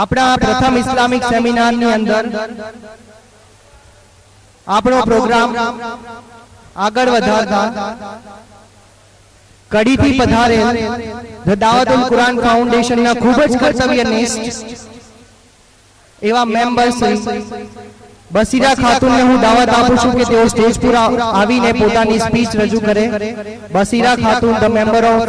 આપણા પ્રથમ ઇસ્લામિક સેમિનારની અંદર આપણો પ્રોગ્રામ આગળ વધારતા કડીથી પધારેલ ધ દાવતુલ કુરાન ફાઉન્ડેશનના ખૂબ જ કર્તવ્યનિષ્ઠ એવા મેમ્બર શ્રી બસીરા ખાતુનને હું દાવત આપું છું કે તેઓ સ્ટેજ પર આવીને પોતાની સ્પીચ રજૂ કરે. Basira Khatun, the member of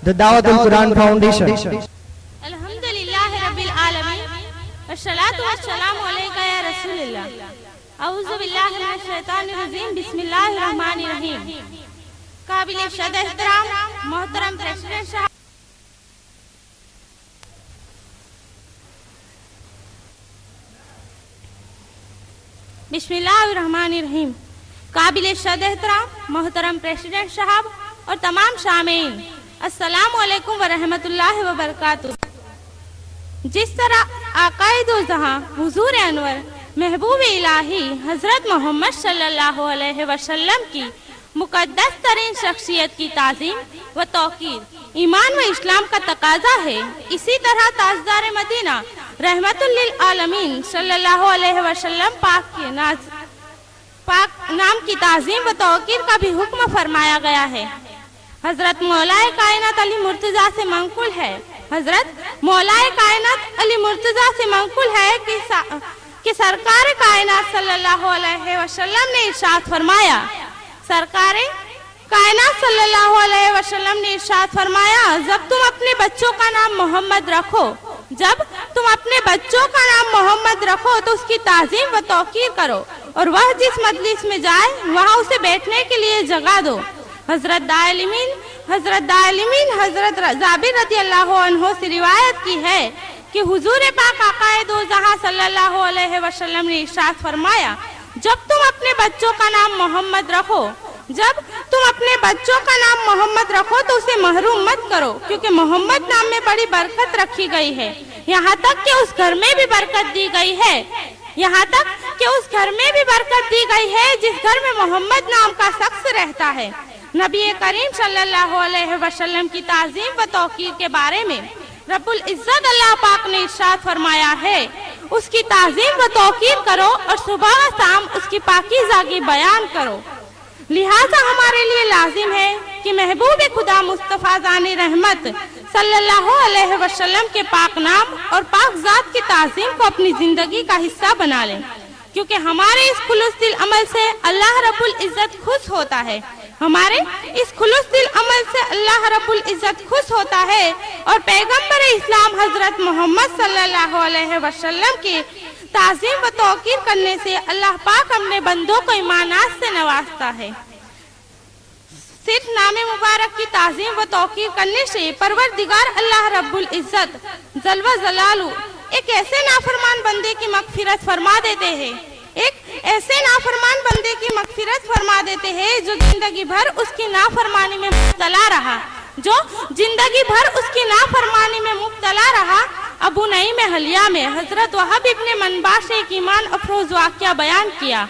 the Dawatul Quran foundation. અલ્હમ્દુલિલ્લાહ રબ્બિલ આલમીન વસ્સલાતુ વસ્સલામુ અલૈકા યા રસૂલલ્લાહ. અઉઝુ બિલ્લાહિ મિનશ શૈતાનિર રજીમ. બિસ્મિલ્લાહિર रहमानिर रहीम. काबिल शद एहतराम मोहतरम प्रेसिडेंट साहब, बिस्मिल्लाहिर्रहमानिर्रहीम. काबिल शद एहतराम मोहतरम प्रेसिडेंट साहब और तमाम शामीन, अस्सलामु अलैकुम व रहमतुल्लाहि व बरकातुहू. जिस तरह आकाए दो जहां हुजूर अनवर महबूब इलाही हजरत मोहम्मद सल्लल्लाहु अलैहि वसल्लम की मुकद्दस तरीन शख्सियत की ताज़ीम व तौकीर ईमान व इस्लाम का तकाजा है, इसी तरह ताजदार मदीना रहमतुल लिल आलमीन सल्लल्लाहु अलैहि वसल्लम पाक नाम की ताज़ीम व तौकीर का भी हुक्म फरमाया गया है. हजरत मौलाए कायनात अली मुर्तजा से मंकुल है, हजरत मौलाए कायनात अली मुर्तजा से मंकुल है कि सरकार कायनात सल्लल्लाहु अलैहि वसल्लम ने इरशाद फरमाया, सरकार कायनात सल्लल्लाहु अलैहि वसल्लम ने इरशाद फरमाया, जब तुम अपने बच्चों का नाम मोहम्मद रखो, जब तुम अपने बच्चों का नाम मोहम्मद रखो तो उसकी ताज़ीम व तौकीर करो और वह जिस मजलिस में जाए वहाँ उसे बैठने के लिए जगह दो. हजरत दालिमीन हजरत जाबिर रज़ियल्लाहु अन्हु से रिवायत की है कि हुजूर पाक आकाए दो जहां सल्लल्लाहु अलैहि वसल्लम ने इरशाद फरमाया, जब तुम अपने बच्चों का नाम मोहम्मद रखो, जब तुम अपने बच्चों का नाम मोहम्मद रखो तो उसे महरूम मत करो, क्योंकि मोहम्मद नाम में बड़ी बरकत रखी गई है. यहाँ तक कि उस घर में भी बरकत दी गई है, यहाँ तक कि उस घर में भी बरकत दी गई है जिस घर में मोहम्मद नाम का शख्स रहता है. नबी करीम सल्लल्लाहु अलैहि वसल्लम की ताज़ीम व तौकीर के बारे में रब्बुल इज्जत अल्लाह पाक ने इरशाद फरमाया है, उसकी ताज़ीम व तौकीर करो और सुबह व शाम उसकी पाकीज़ागी बयान करो. लिहाजा हमारे लिए लाजिम है कि महबूब खुदा मुस्तफ़ा जाने रहमत सल्लल्लाहु अलैहि वसल्लम के पाक नाम और पाक ज़ात की ताज़ीम को अपनी ज़िंदगी का हिस्सा बना लें, क्योंकि हमारे इस खुलूस दिल अमल से अल्लाह रब्बुल इज़्ज़त खुश होता है. हमारे इस खुलूस दिल अमल से अल्लाह रब्बुल इज़्ज़त खुश होता है और पैगम्बर इस्लाम हजरत मोहम्मद सल्लल्लाहु अलैहि वसल्लम की ताज़ीम व तौकीर करने से अल्लाह पाक अपने बंदों को ईमानात से नवाजता है. सिर्फ नामे मुबारक की ताज़ीम व तौकीर करने से परवरदिगार अल्लाह रब्बुल इज़्ज़त जल व जलालू एक ऐसे नाफरमान बंदे की मग़फ़िरत फरमा देते हैं, एक ऐसे नाफरमान बंदे की मग़फ़िरत फरमा देते हैं जो जिंदगी भर उसकी नाफरमानी में मुब्तला रहा, जो जिंदगी भर उसकी नाफरमानी में मुब्तला रहा. अबू नईम हलिया में हजरत वहाब इब्ने मनबा से एक ईमान अफरोज वाक़या बयान किया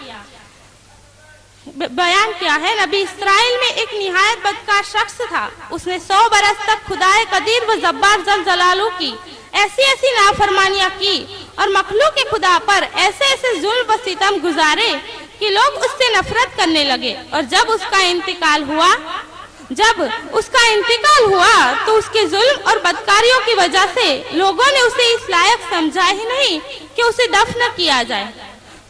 है. नबी इस्राइल में एक निहायत बदकार शख्स था. उसने 100 बरस तक खुदाए कदीर व जब्बार जल जलालू की ऐसी ऐसी नाफरमानियां की और मखलूक के खुदा पर ऐसे ऐसे जुल्म व सितम गुजारे कि लोग उससे नफरत करने लगे. और जब उसका इंतकाल हुआ तो उसके जुल्म और बदकारियों की वजह से लोगों ने उसे इस लायक समझा ही नहीं कि उसे दफन किया जाए.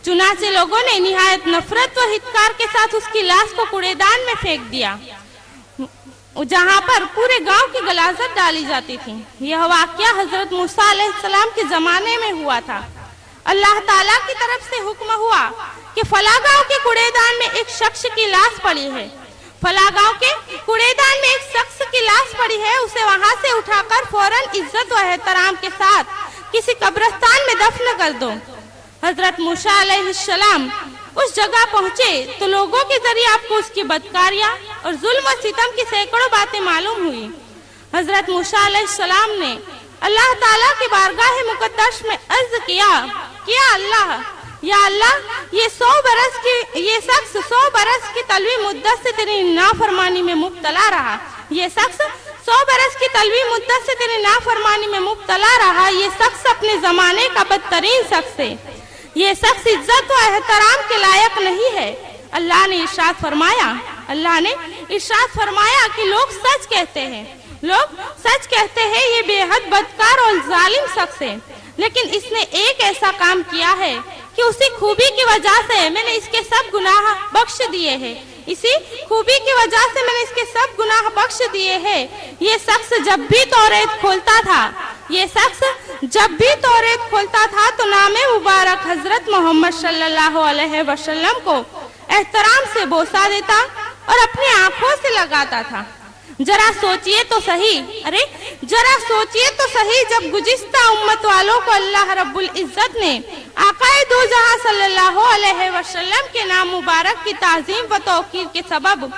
चुनाचे लोगों ने निहायत नफरत व हितकार के साथ उसकी लाश को कूड़ेदान में फेंक दिया, जहां पर पूरे गांव की गलाजत डाली जाती थी. यह वाकया हजरत मूसा अलैहिस्सलाम के जमाने में हुआ था. अल्लाह ताला की तरफ से हुक्म हुआ कि फला गांव के कूड़ेदान में एक शख्स की लाश पड़ी है, फला गांव के कूड़ेदान में एक शख्स की लाश पड़ी है, उसे वहां से उठाकर फौरन इज्जत व एहतराम के साथ किसी कब्रिस्तान में दफन कर दो. हजरत मूसा अलैहिस्सलाम उस जगह पहुंचे तो लोगों के जरिए आपको उसकी बदकारियां और जुल्म व सितम की सैकड़ों बातें मालूम हुई. हजरत मूसा अलैहिस्सलाम ने अल्लाह ताला की बारगाह मुकद्दस में अर्ज किया, अल्लाह या अल्लाह ये शख्स 100 बरस की तलवी मुद्दत से तेरी नाफरमानी में मुब्तला रहा। ये शख्स 100 बरस की तलवी मुद्दत से तेरी नाफरमानी में मुब्तला रहा। ये शख्स अपने जमाने का बदतरीन शख्स है। ये शख्स इज्जत व एहतराम के लायक नहीं है। अल्लाह ने इरशाद फरमाया कि लोग सच कहते हैं ये बेहद बदकार और जालिम शख्स है, लेकिन इसने एक ऐसा काम किया है कि उसी खूबी की वजह से मैंने इसके सब गुनाह बख्श दिए हैं। इसी खूबी की वजह से मैंने इसके सब गुनाह बख्श दिए हैं। ये शख्स जब भी तौरेत खोलता था तो नामे मुबारक हजरत मोहम्मद सल्लल्लाहु अलैहि वसल्लम को एहतराम से बोसा देता और अपनी आंखों से लगाता था। जरा सोचिए तो सही, जब गुज़िश्ता उम्मत वालों को अल्लाह रब्बुल इज्जत ने आकाए दो जहां सल्लल्लाहु अलैहि वसल्लम के नाम मुबारक की ताज़ीम व तौक़ीर के सबब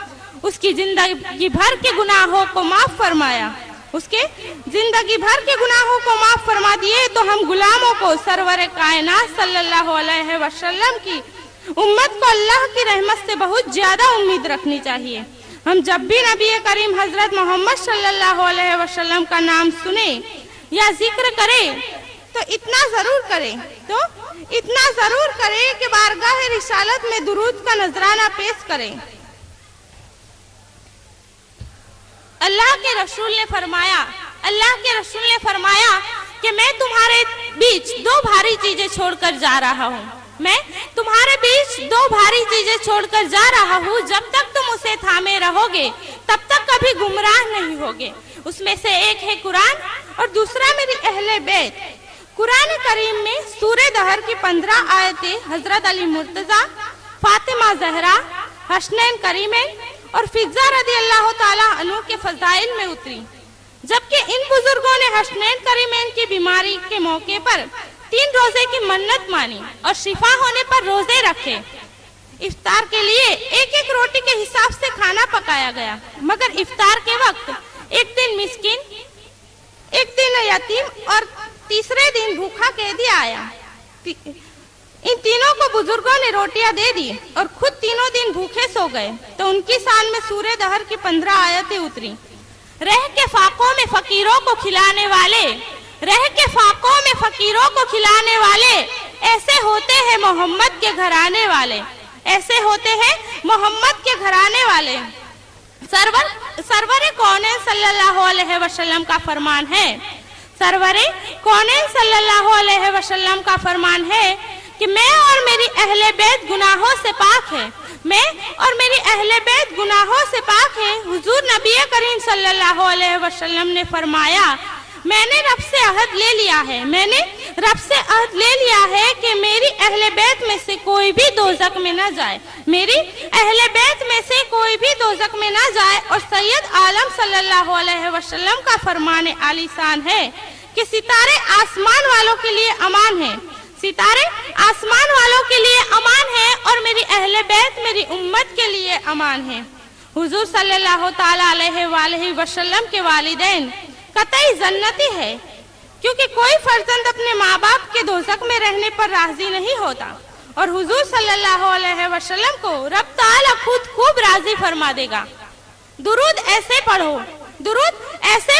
उसकी जिंदगी भर के गुनाहों को माफ फरमा दिए, तो हम गुलामों को सरवर कायनात सल्लल्लाहु अलैहि वसल्लम की उम्मत को अल्लाह की रहमत से बहुत ज्यादा उम्मीद रखनी चाहिए। हम जब भी नबी करीम हजरत मोहम्मद सल्लल्लाहु अलैहि वसल्लम का नाम सुने या जिक्र करें तो इतना जरूर करें कि बारगाह रिसालत में दुरूद का नजराना पेश करें। अल्लाह के रसूल ने फरमाया कि मैं तुम्हारे बीच दो भारी चीजें छोड़कर जा रहा हूँ। जब तक तुम उसे थामे रहोगे तब तक कभी गुमराह नहीं होगे। उसमें से एक है कुरान और दूसरा मेरी अहले बैत। कुरान करीम में सूरह दहर की 15 आयतें हजरत अली मुर्तजा, फातिमा जहरा, हसनैन करीमैन और फिजा रदी अल्लाह ताला अन्हु के फजाइल में उतरी, जबकि इन बुजुर्गों ने हसनैन करीमैन की बीमारी के मौके पर 3 रोजे की मन्नत मानी और शिफा होने पर रोजे रखे। इफ्तार के लिए एक रोटी के हिसाब से खाना पकाया गया, मगर इफ्तार के वक्त एक दिन मिस्किन, एक दिन यतीम और तीसरे दिन भूखा कैदी आया। इन तीनों को बुजुर्गों ने रोटियां दे दी और खुद तीनों दिन भूखे सो गए, तो उनकी शान में सूरह दहर की 15 आयतें उतरी। रह के फाकों में फकीरों को खिलाने वाले ऐसे होते हैं मोहम्मद के घराने वाले। सरवरे कौनैन सल्लल्लाहु अलैहि वसल्लम का फरमान है कि मैं और मेरी अहले बैत गुनाहों से पाक है। हुजूर नबी करीम सल्लल्लाहु अलैहि वसल्लम ने फरमाया, मैंने रब से अहद ले लिया है कि मेरी अहले बैत में से कोई भी दोज़ख में ना जाए। और सैयद आलम सल्लल्लाहु अलैहि वसल्लम का फरमाने आलीशान है कि सितारे आसमान वालों के लिए अमान है और मेरी अहले बैत मेरी उम्मत के लिए अमान है। हुजूर सल्लल्लाहु ताला अलैहि वसल्लम के वालिदैन कतई जन्नती है, क्योंकि कोई फर्जंद अपने माँ बाप के दोज़ख में रहने पर राजी नहीं होता, और हुजूर सल्लल्लाहु अलैहि वसल्लम को रब ताला खुद खूब राजी फरमा देगा। दुरूद ऐसे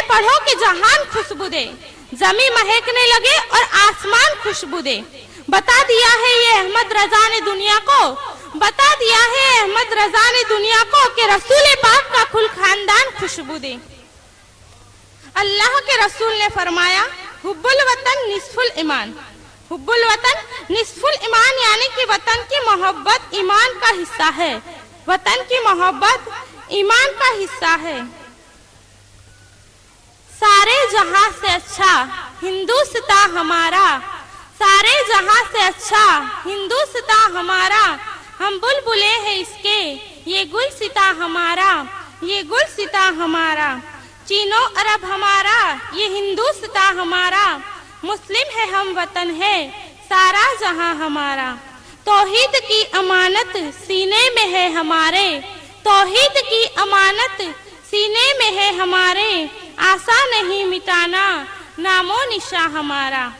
पढ़ो कि जहान खुशबू दे, जमी महकने लगे और आसमान खुशबू दे। बता दिया है अहमद रजा ने दुनिया को कि रसूल पाक का कुल खानदान खुशबू दे। अल्लाह के रसूल ने फरमाया, हुब्बुल वतन निस्फुल ईमान, यानी कि वतन की मोहब्बत ईमान का हिस्सा है। सारे जहां से अच्छा हिंदुस्तान हमारा, हम बुलबुले हैं इसके, ये गुलसिता हमारा। चीनो अरब हमारा, ये हिंदुस्तान हमारा। मुस्लिम है हम वतन है सारा जहां हमारा। तौहीद की अमानत सीने में है हमारे, आशा नहीं मिटाना नामो निशा हमारा।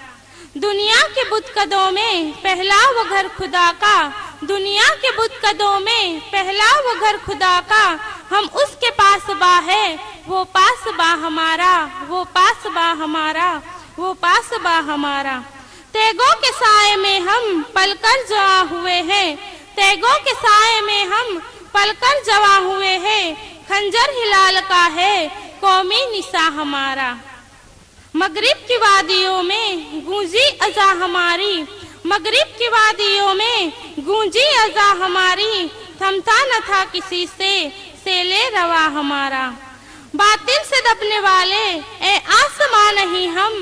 दुनिया के बुतकदों में पहला वो घर खुदा का, दुनिया के बुतकदों में पहला वो घर खुदा का, हम उसके पास बा है, वो पास बा हमारा, वो पास बा हमारा, वो पास बा हमारा। तेगों के साए में हम पलकर जवा हुए हैं, तेगों के साए में हम पलकर जवा हुए हैं, खंजर हिलाल का है कौमी निशा हमारा। मगरिब की वादियों में गूंजी अज़ा हमारी, मगरिब की वादियों में गूंजी अज़ा हमारी, थमता न था किसी से सेले रवा हमारा। बातिल से दबने वाले ए आसमां नहीं हम,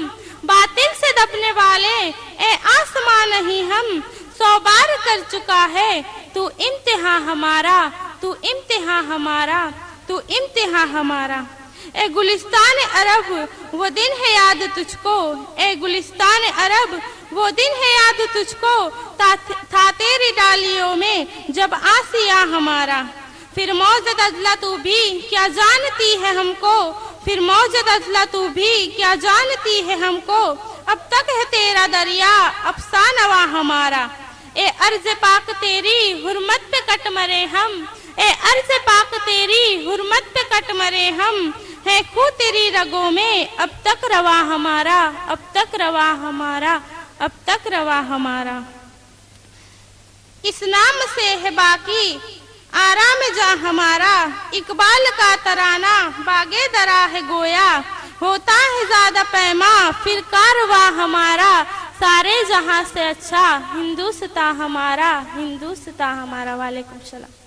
बातिल से दबने वाले ए आसमां नहीं हम, 100 बार कर चुका है तू इम्तिहा हमारा, तू इम्तिहा हमारा, तू इम्तिहा हमारा। ए गुलिस्तान अरब वो दिन है याद तुझको, ए गुलिस्तान अरब वो दिन है याद तुझको, था तेरी डालियों में जब आसिया हमारा। फिर मौजद अजला तू भी क्या जानती है हमको, फिर मौजद अजला तू भी क्या जानती है हमको, अब तक है तेरा दरिया अफसानवा हमारा। ए अर्ज पाक तेरी हुर्मत पे कट मरे हम, ए अर्ज पाक तेरी हुर्मत पे कट मरे हम, है खू तेरी रगों में अब तक रवा हमारा, अब तक रवा हमारा, अब तक रवा हमारा। इस नाम से है बाकी आराम जा हमारा, इकबाल का तराना बागे दरा है गोया, होता है ज्यादा पैमा फिर कारवा हमारा, सारे जहां से अच्छा हिंदुस्तां हमारा, हिंदुस्तां हमारा। वालेकुम सलाम।